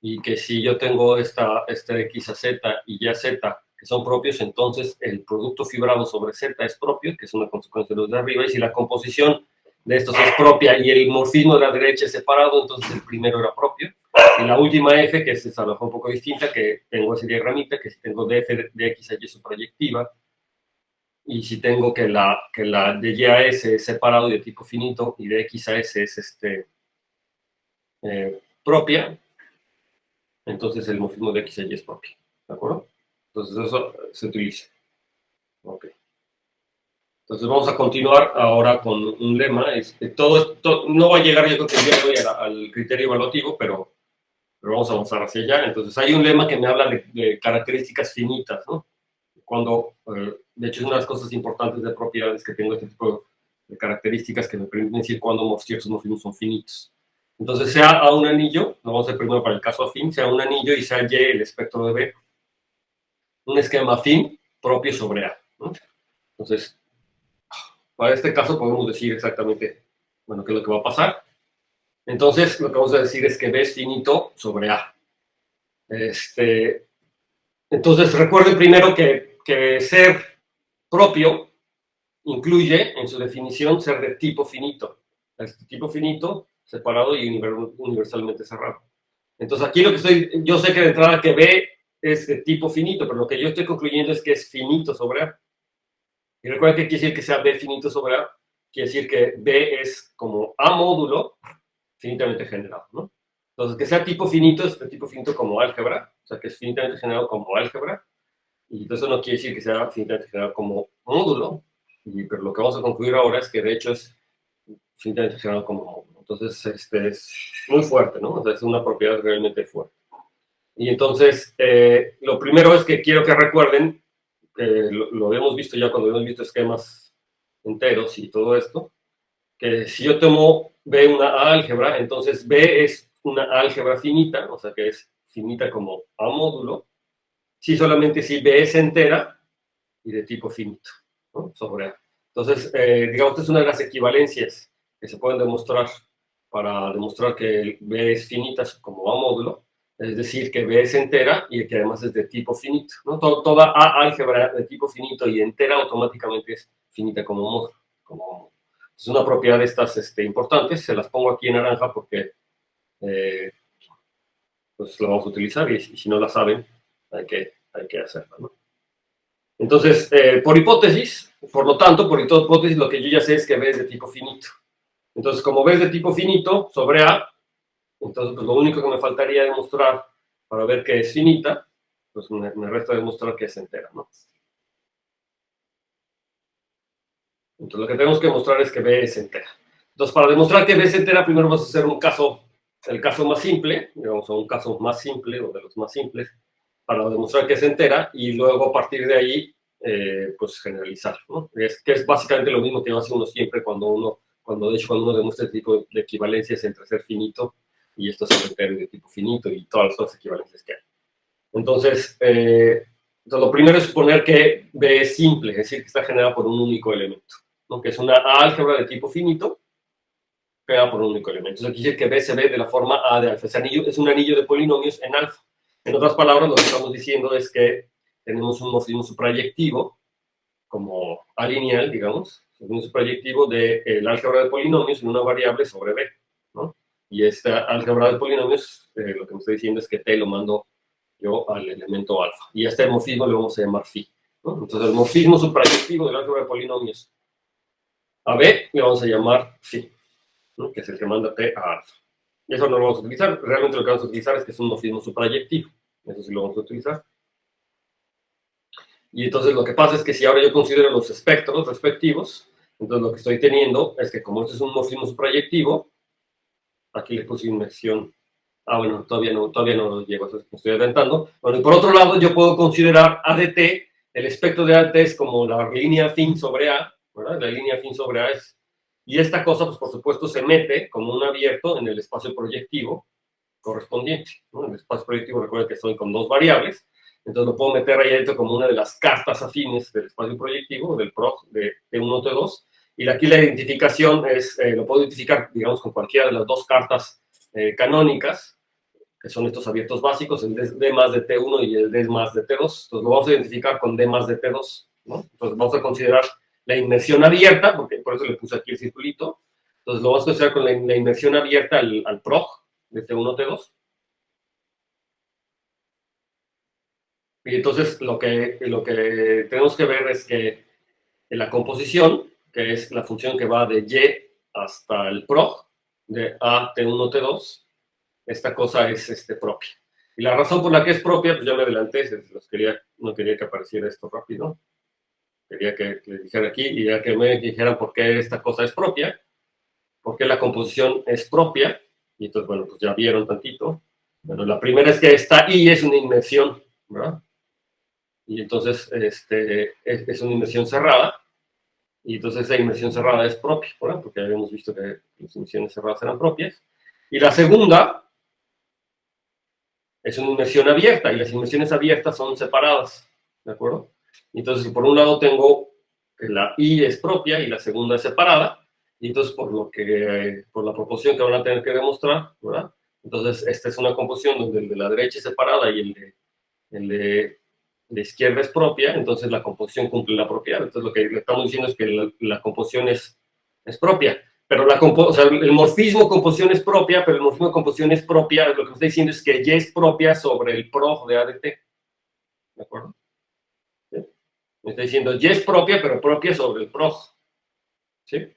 y que si yo tengo esta X a Z y Y a Z, que son propios, entonces el producto fibrado sobre Z es propio, que es una consecuencia de los de arriba, y si la composición de estos es propia y el morfismo de la derecha es separado, entonces el primero era propio. Y la última F, que es a lo mejor un poco distinta, que tengo ese diagramita, que si tengo de F de X a Y proyectiva, y si tengo que la de Y a S es separado y de tipo finito, y de X a S es propia, entonces el morfismo de X a Y es propio, ¿de acuerdo? Entonces eso se utiliza. Ok. Entonces vamos a continuar ahora con un lema. Todo esto no va a llegar, yo creo que el día de hoy al criterio evaluativo, pero vamos a avanzar hacia allá. Entonces hay un lema que me habla de características finitas, ¿no? Cuando, de hecho, es una de las cosas importantes de propiedades que tengo este tipo de características que me permiten decir cuándo ciertos morfismos son finitos. Entonces, sea A un anillo, lo vamos a hacer primero para el caso afín, sea un anillo y sea Y el espectro de B, un esquema afín propio sobre A, ¿no? Entonces, para este caso podemos decir exactamente, bueno, qué es lo que va a pasar. Entonces, lo que vamos a decir es que B es finito sobre A. Entonces, recuerden primero que ser propio incluye en su definición ser de tipo finito. Este tipo finito, separado y universalmente cerrado. Entonces, aquí yo sé que de entrada que B es de tipo finito, pero lo que yo estoy concluyendo es que es finito sobre A. Y recuerden que quiere decir que sea B finito sobre A, quiere decir que B es como A módulo finitamente generado, ¿no? Entonces, que sea tipo finito, es tipo finito como álgebra, o sea, que es finitamente generado como álgebra, y entonces eso no quiere decir que sea finitamente generado como módulo, pero lo que vamos a concluir ahora es que de hecho es finitamente generado como módulo. Entonces, es muy fuerte, ¿no? O sea, es una propiedad realmente fuerte. Y entonces, lo primero es que quiero que recuerden, lo hemos visto ya cuando hemos visto esquemas enteros y todo esto, que si yo tomo B una álgebra, entonces B es una álgebra finita, o sea que es finita como A módulo, si solamente si B es entera y de tipo finito, ¿no? Sobre A. Entonces, digamos, esta es una de las equivalencias que se pueden demostrar para demostrar que B es finita como A módulo, es decir, que B es entera y que además es de tipo finito, ¿no? Toda A álgebra de tipo finito y entera automáticamente es finita como módulo. Es una propiedad de estas importantes, se las pongo aquí en naranja porque pues lo vamos a utilizar y si no la saben, hay que hacerla, ¿no? Entonces, por hipótesis, por lo tanto, por hipótesis, lo que yo ya sé es que B es de tipo finito. Entonces, como B es de tipo finito sobre A, entonces pues, lo único que me faltaría demostrar para ver que es finita, pues me resta demostrar que es entera, ¿no? Entonces, lo que tenemos que mostrar es que B es entera. Entonces, para demostrar que B es entera, primero vamos a hacer un caso, el caso más simple, digamos, un caso más simple o de los más simples, para demostrar que es entera y luego a partir de ahí, pues generalizar, ¿no? Que es básicamente lo mismo que hace uno siempre cuando uno demuestra este tipo de equivalencias entre ser finito y esto ser entero y de tipo finito y todas las otras equivalencias que hay. Entonces, lo primero es suponer que B es simple, es decir, que está generada por un único elemento, ¿no? Que es una álgebra de tipo finito creada por un único elemento. Eso quiere decir que B se ve de la forma A de alfa. Ese anillo es un anillo de polinomios en alfa. En otras palabras, lo que estamos diciendo es que tenemos un morfismo suprayectivo, como A lineal, digamos, un suprayectivo del álgebra de polinomios en una variable sobre B, ¿no? Y esta álgebra de polinomios, lo que me estoy diciendo es que T lo mando yo al elemento alfa. Y a este morfismo le vamos a llamar phi, ¿no? Entonces, el morfismo suprayectivo del álgebra de polinomios a B le vamos a llamar phi, ¿no? Que es el que manda T a alfa. Y eso no lo vamos a utilizar. Realmente lo que vamos a utilizar es que es un morfismo suprayectivo. Eso sí lo vamos a utilizar. Y entonces lo que pasa es que si ahora yo considero los espectros respectivos, entonces lo que estoy teniendo es que como este es un morfismo suprayectivo, aquí le puse inmersión. Ah, bueno, todavía no lo llego, eso es que me estoy adelantando. Bueno, y por otro lado, yo puedo considerar A de T, el espectro de A de T es como la línea fin sobre A, ¿verdad? La línea fin sobre A es... Y esta cosa, pues por supuesto, se mete como un abierto en el espacio proyectivo correspondiente, ¿no? En el espacio proyectivo, recuerden que estoy con dos variables, entonces lo puedo meter ahí adentro como una de las cartas afines del espacio proyectivo, del PROG, de T1, T2, y aquí la identificación es, lo puedo identificar, digamos, con cualquiera de las dos cartas canónicas, que son estos abiertos básicos, el D más de T1 y el D más de T2, entonces lo vamos a identificar con D más de T2, ¿no? Entonces vamos a considerar la inmersión abierta, porque por eso le puse aquí el circulito, entonces lo vamos a considerar con la inmersión abierta al PROG de T1, T2. Y entonces lo que tenemos que ver es que en la composición, que es la función que va de Y hasta el PROG, de A, T1, T2, esta cosa es propia. Y la razón por la que es propia, pues ya me adelanté, no quería que apareciera esto rápido. Quería que les dijera aquí y ya que me dijeran por qué esta cosa es propia, por qué la composición es propia. Y entonces, bueno, pues ya vieron tantito. Bueno, la primera es que esta I es una inmersión, ¿verdad? Y entonces es una inmersión cerrada. Y entonces esa inmersión cerrada es propia, ¿verdad? Porque habíamos visto que las inmersiones cerradas eran propias. Y la segunda es una inmersión abierta, y las inmersiones abiertas son separadas, ¿de acuerdo? Entonces, por un lado tengo que la I es propia y la segunda es separada, y entonces por la proporción que van a tener que demostrar, ¿verdad? Entonces, esta es una composición donde el de la derecha es separada y el de la izquierda es propia, entonces la composición cumple la propiedad. Entonces, lo que le estamos diciendo es que la composición es propia. Pero o sea, el morfismo composición es propia, pero el morfismo composición es propia, lo que me está diciendo es que Y es propia sobre el PROG de A de T. ¿De acuerdo? ¿Sí? Me está diciendo Y es propia, pero propia sobre el PROG. ¿Sí?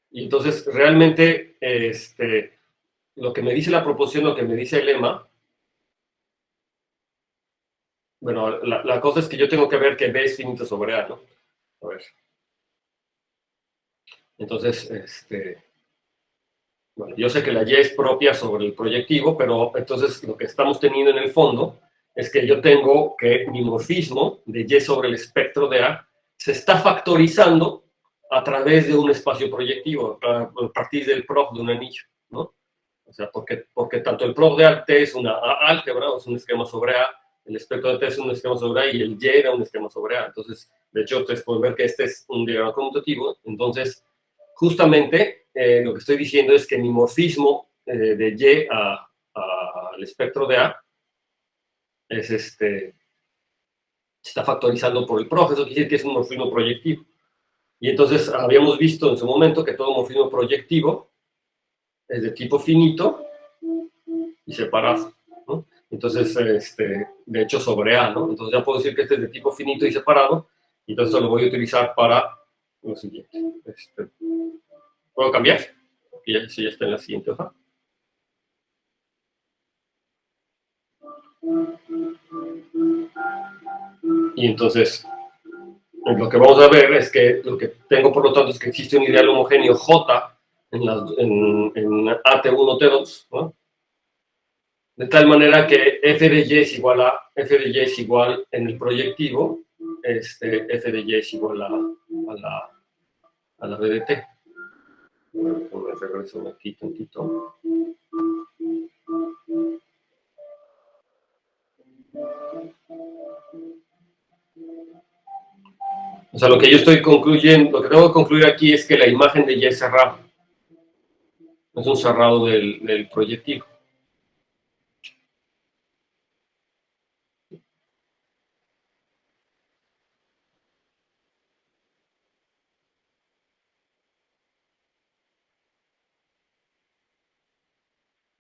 Y entonces, realmente, lo que me dice la proposición, lo que me dice el lema, bueno, la cosa es que yo tengo que ver que B es finito sobre A, ¿no? A ver. Entonces, bueno, yo sé que la Y es propia sobre el proyectivo, pero entonces lo que estamos teniendo en el fondo es que yo tengo que mi morfismo de Y sobre el espectro de A se está factorizando a través de un espacio proyectivo, a partir del prof de un anillo, ¿no? O sea, porque tanto el prof de A T es una álgebra, es un esquema sobre A, el espectro de T es un esquema sobre A y el Y era un esquema sobre A. Entonces, de hecho, ustedes pueden ver que este es un diagrama conmutativo. Entonces, justamente lo que estoy diciendo es que mi morfismo de Y al espectro de A es se está factorizando por el prof, eso quiere decir que es un morfismo proyectivo. Y entonces habíamos visto en su momento que todo morfismo proyectivo es de tipo finito y separado, ¿no? Entonces, de hecho, sobre A, ¿no? Entonces ya puedo decir que este es de tipo finito y separado, y entonces lo voy a utilizar para lo siguiente. ¿Puedo cambiar? Porque ya, sí, ya está en la siguiente hoja. Y entonces, lo que vamos a ver es que lo que tengo, por lo tanto, es que existe un ideal homogéneo J en AT1, T2, ¿no? De tal manera que f de y es igual a, f de y es igual en el proyectivo, f de y es igual a la b de t. Me regreso aquí tantito. O sea, lo que yo estoy concluyendo, lo que tengo que concluir aquí es que la imagen de y es cerrado. Es un cerrado del proyectivo.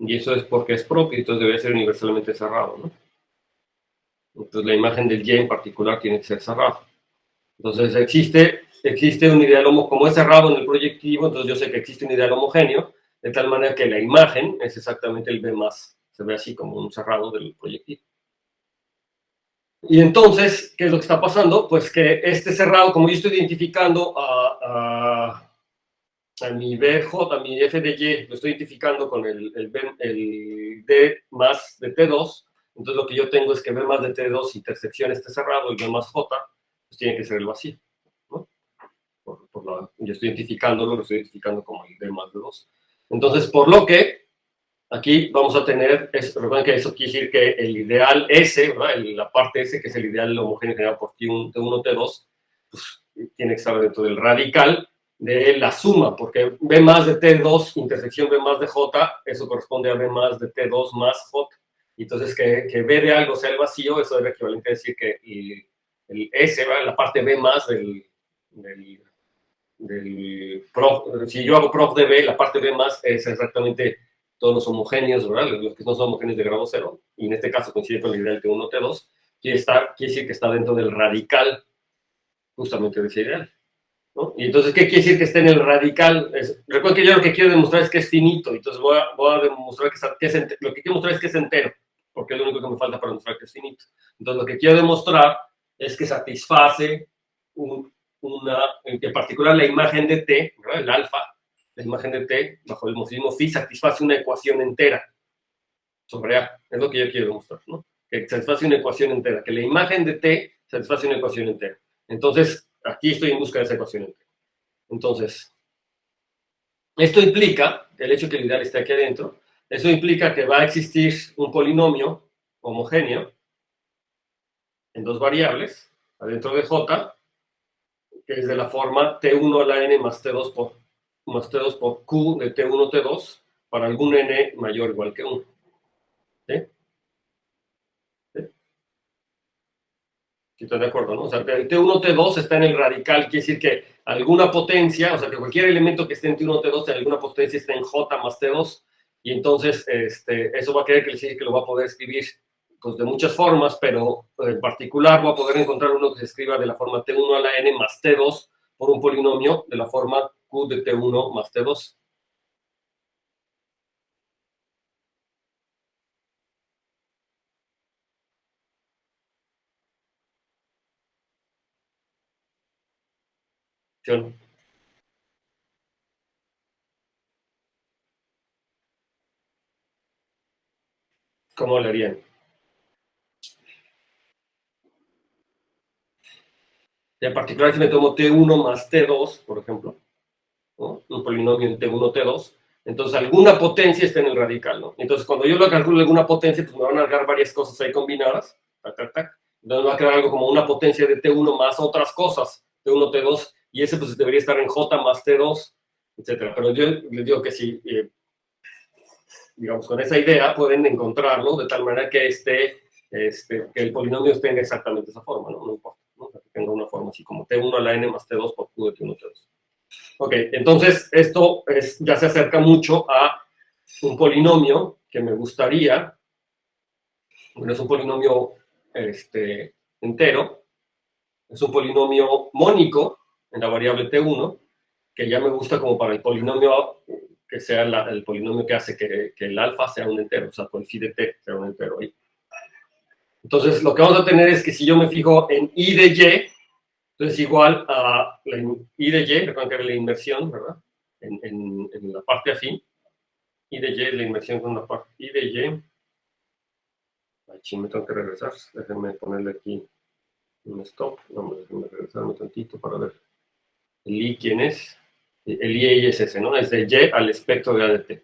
Y eso es porque es propio, entonces debe ser universalmente cerrado, ¿no? Entonces la imagen del y en particular tiene que ser cerrado. Entonces existe un ideal homogéneo, como es cerrado en el proyectivo, entonces yo sé que existe un ideal homogéneo, de tal manera que la imagen es exactamente el B más, se ve así como un cerrado del proyectivo. Y entonces, ¿qué es lo que está pasando? Pues que este cerrado, como yo estoy identificando a mi BJ, a mi F de Y, lo estoy identificando con el D más de T2, entonces lo que yo tengo es que B más de T2 intersección este cerrado, y B más J, pues tiene que ser el vacío, ¿no? Yo estoy identificándolo, lo estoy identificando como el D más de 2. Entonces, por lo que aquí vamos a tener, recuerden que eso quiere decir que el ideal S, ¿verdad? La parte S, que es el ideal homogéneo generado por T1, T2, pues tiene que estar dentro del radical de la suma, porque B más de T2 intersección B más de J, eso corresponde a B más de T2 más J. Y entonces que B de algo sea el vacío, eso es equivalente a decir que el S, ¿verdad? La parte B más del prof, si yo hago prof de B, la parte B más es exactamente todos los homogéneos, ¿verdad? Los que no son homogéneos de grado 0, y en este caso coincide con el ideal T1, T2, quiere decir que está dentro del radical justamente de ese ideal, ¿no? Y entonces, ¿qué quiere decir que esté en el radical? Recuerden que yo lo que quiero demostrar es que es finito, entonces voy a demostrar que es entero. Lo que quiero mostrar es que es entero, porque es lo único que me falta para demostrar que es finito. Entonces, lo que quiero demostrar es que satisface en particular la imagen de T, ¿verdad? El alfa, la imagen de T, bajo el morfismo phi, satisface una ecuación entera sobre A. Es lo que yo quiero demostrar, ¿no? Que satisface una ecuación entera, que la imagen de T satisface una ecuación entera. Entonces, aquí estoy en busca de esa ecuación entera. Entonces, esto implica, el hecho de que el ideal esté aquí adentro, eso implica que va a existir un polinomio homogéneo en dos variables, adentro de J, que es de la forma T1 a la n más T2 por Q de T1, T2, para algún n mayor o igual que 1. ¿Sí? ¿Sí? ¿Sí están de acuerdo, no? O sea, el T1, T2 está en el radical, quiere decir que alguna potencia, o sea, que cualquier elemento que esté en T1, T2, en alguna potencia está en J más T2, y entonces eso va a querer decir que lo va a poder escribir pues, de muchas formas, pero en particular voy a poder encontrar uno que se escriba de la forma T1 a la n más T2 por un polinomio de la forma Q de T1 más T2. ¿Sí o no? ¿Cómo le harían? Y en particular, si me tomo T1 más T2, por ejemplo, ¿no? Un polinomio en T1, T2, entonces alguna potencia está en el radical, ¿no? Entonces, cuando yo lo calculo alguna potencia, pues me van a dar varias cosas ahí combinadas, tac, tac, tac. Entonces va a quedar algo como una potencia de T1 más otras cosas, T1, T2, y ese pues debería estar en J más T2, etcétera. Pero yo les digo que si, digamos, con esa idea pueden encontrarlo de tal manera que que el polinomio tenga exactamente esa forma, ¿no? No importa, ¿no? Que tenga una forma así como T1 a la n más T2 por Q de T1, T2. Ok, entonces esto ya se acerca mucho a un polinomio que me gustaría, bueno, es un polinomio entero, es un polinomio mónico en la variable T1, que ya me gusta como para el polinomio que sea el polinomio que hace que el alfa sea un entero, o sea, con phi de t sea un entero ahí. Entonces, lo que vamos a tener es que si yo me fijo en I de Y, entonces igual a la I de Y, recuerden que era la inversión, ¿verdad? En la parte afín. I de Y, la inversión con la parte I de Y. Aquí me tengo que regresar. Déjenme ponerle aquí un stop. No, déjenme regresarme tantito para ver. El I, ¿quién es? El I es ese, ¿no? Es de Y al espectro de A de T.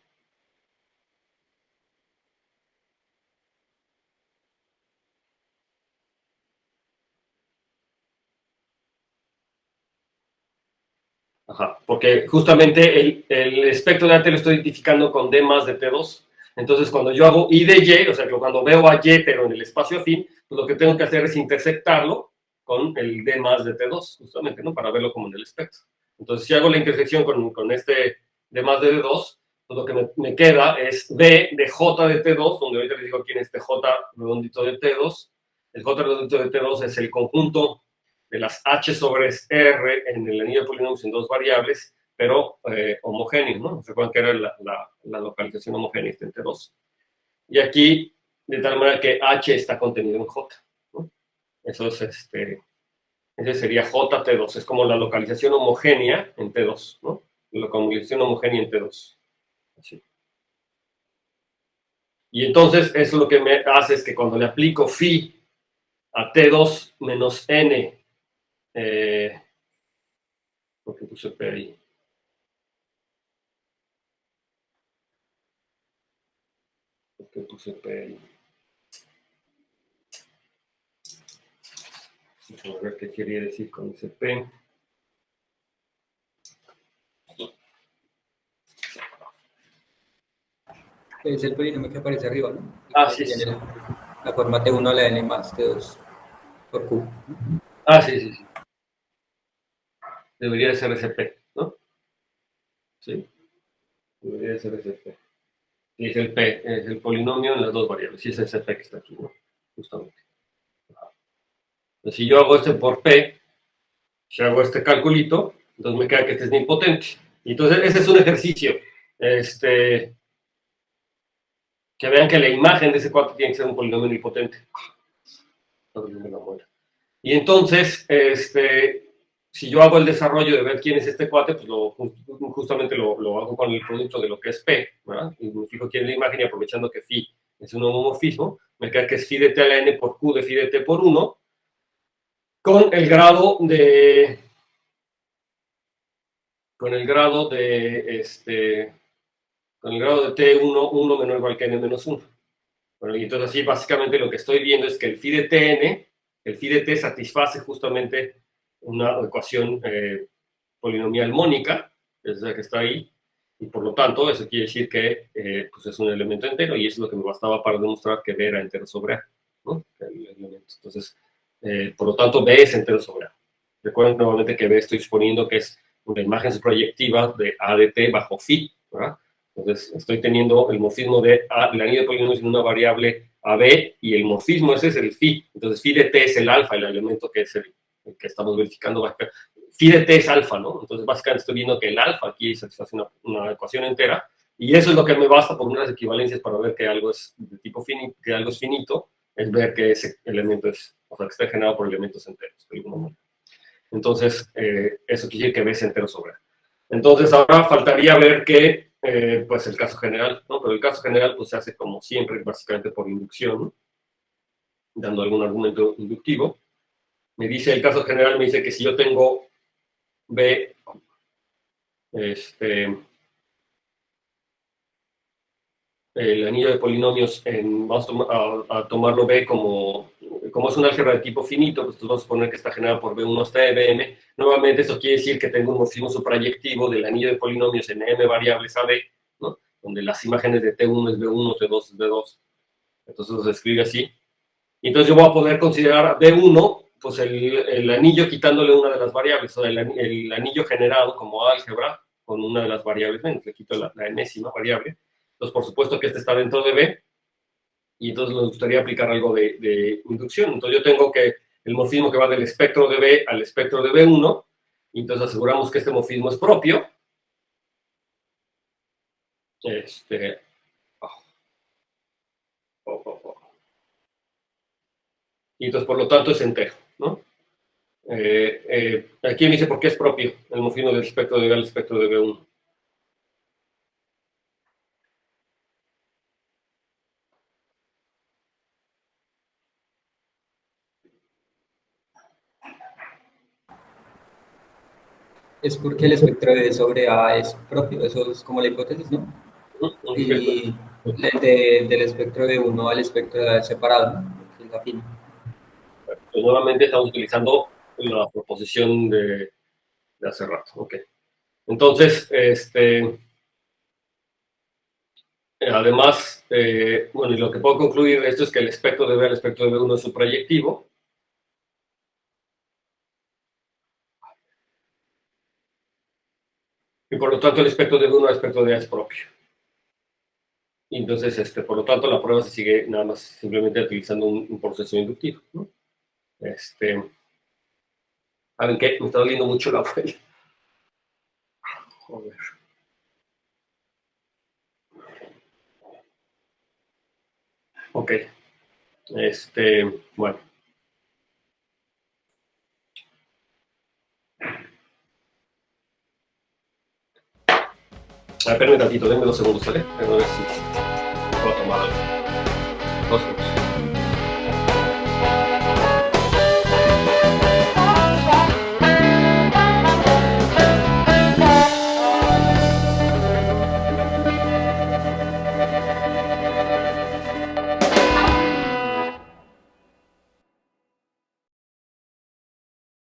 Ajá, porque justamente el espectro de AT lo estoy identificando con D más de T2. Entonces, cuando yo hago I de Y, o sea, que cuando veo a Y, pero en el espacio afín, pues lo que tengo que hacer es intersectarlo con el D más de T2, justamente, ¿no? Para verlo como en el espectro. Entonces, si hago la intersección con este D más de D2, pues lo que me queda es B de J de T2, donde ahorita les digo quién es este J redondito de T2. El J redondito de T2 es el conjunto de las h sobre r en el anillo de polinomios en dos variables, pero homogéneos, ¿no? Recuerdan que era la localización homogénea entre dos. Y aquí, de tal manera que h está contenido en j, ¿no? Eso es, ese sería jt2, es como la localización homogénea en t2, ¿no? La localización homogénea en t2. Así. Y entonces, eso lo que me hace es que cuando le aplico phi a t2 menos n, porque puse P ahí. Porque puse P ahí. Vamos a ver qué quería decir con ese P. Es el polinomio que aparece arriba, ¿no? Ah, sí, sí. Tiene la forma T1 a la n más T2 por Q. Ah, sí, sí, sí. Debería de ser ese P, ¿no? Sí. Debería de ser ese P. Sí, es el P, es el polinomio en las dos variables. Sí, es ese P que está aquí, ¿no? Justamente. Entonces, si yo hago este por P, si hago este calculito, entonces me queda que este es nilpotente. Y entonces, ese es un ejercicio. Que vean que la imagen de ese cuate tiene que ser un polinomio nilpotente. Y entonces, si yo hago el desarrollo de ver quién es este cuate, pues justamente lo hago con el producto de lo que es P, ¿verdad? Y me fijo quién es la imagen y aprovechando que phi es un homomorfismo, me queda que es phi de t a la n por q de phi de t por 1, con el grado de t1, 1 menor o igual que n menos 1. Bueno, y entonces así básicamente lo que estoy viendo es que el phi de tn, el phi de t satisface justamente una ecuación polinomial mónica, es la que está ahí, y por lo tanto eso quiere decir que pues es un elemento entero, y eso es lo que me bastaba para demostrar que B era entero sobre A, ¿no? Entonces, por lo tanto, B es entero sobre A. Recuerden nuevamente que B estoy suponiendo que es una imagen proyectiva de A de t bajo phi, ¿verdad? Entonces, estoy teniendo el morfismo de el anillo de polinomios en una variable AB, y el morfismo ese es el phi. Entonces, phi de t es el alfa, el elemento que es el que estamos verificando. Phi de t es alfa, ¿no? Entonces, básicamente estoy viendo que el alfa aquí satisface una ecuación entera, y eso es lo que me basta por unas equivalencias para ver que algo es de tipo finito, que algo es finito, es ver que ese elemento es, o sea, que está generado por elementos enteros, de alguna manera. Entonces, eso quiere decir que B es entero sobre A. Entonces, ahora faltaría ver que, pues, el caso general, ¿no? Pero el caso general, pues, se hace como siempre, básicamente por inducción, ¿no? Dando algún argumento inductivo. Me dice, el caso general me dice que si yo tengo B, el anillo de polinomios, vamos a tomarlo B como es un álgebra de tipo finito, pues vamos a suponer que está generado por B1 hasta Bm. Nuevamente, eso quiere decir que tengo un morfismo suprayectivo del anillo de polinomios en m variables a B, ¿no? Donde las imágenes de T1 es B1, T2 es B2. Entonces se escribe así. Y entonces yo voy a poder considerar B1, pues el anillo quitándole una de las variables, o sea, el anillo generado como álgebra con una de las variables menos, le quito la enésima variable. Entonces, por supuesto que este está dentro de B, y entonces nos gustaría aplicar algo de inducción. Entonces yo tengo que el morfismo que va del espectro de B al espectro de B1, y entonces aseguramos que este morfismo es propio. Y entonces, por lo tanto, es entero, ¿no? Aquí me dice por qué es propio el morfismo del espectro de B al espectro de B1. Es porque el espectro de sobre A es propio, eso es como la hipótesis, ¿no? Y del espectro de 1 al espectro de A es separado, ¿no? Es afín. Pues nuevamente estamos utilizando la proposición de hace rato. Ok. Entonces, además, bueno, y lo que puedo concluir de esto es que el espectro de B al espectro de B1 es suprayectivo. Y por lo tanto, el espectro de B1 al espectro de A es propio. Y entonces, por lo tanto, la prueba se sigue nada más simplemente utilizando un proceso inductivo, ¿no? ¿Saben qué? Me está doliendo mucho la abuela. Joder. Ok. Bueno. Espérame un tantito, denme 2 segundos, ¿vale? A ver si puedo tomar algo. 2 segundos.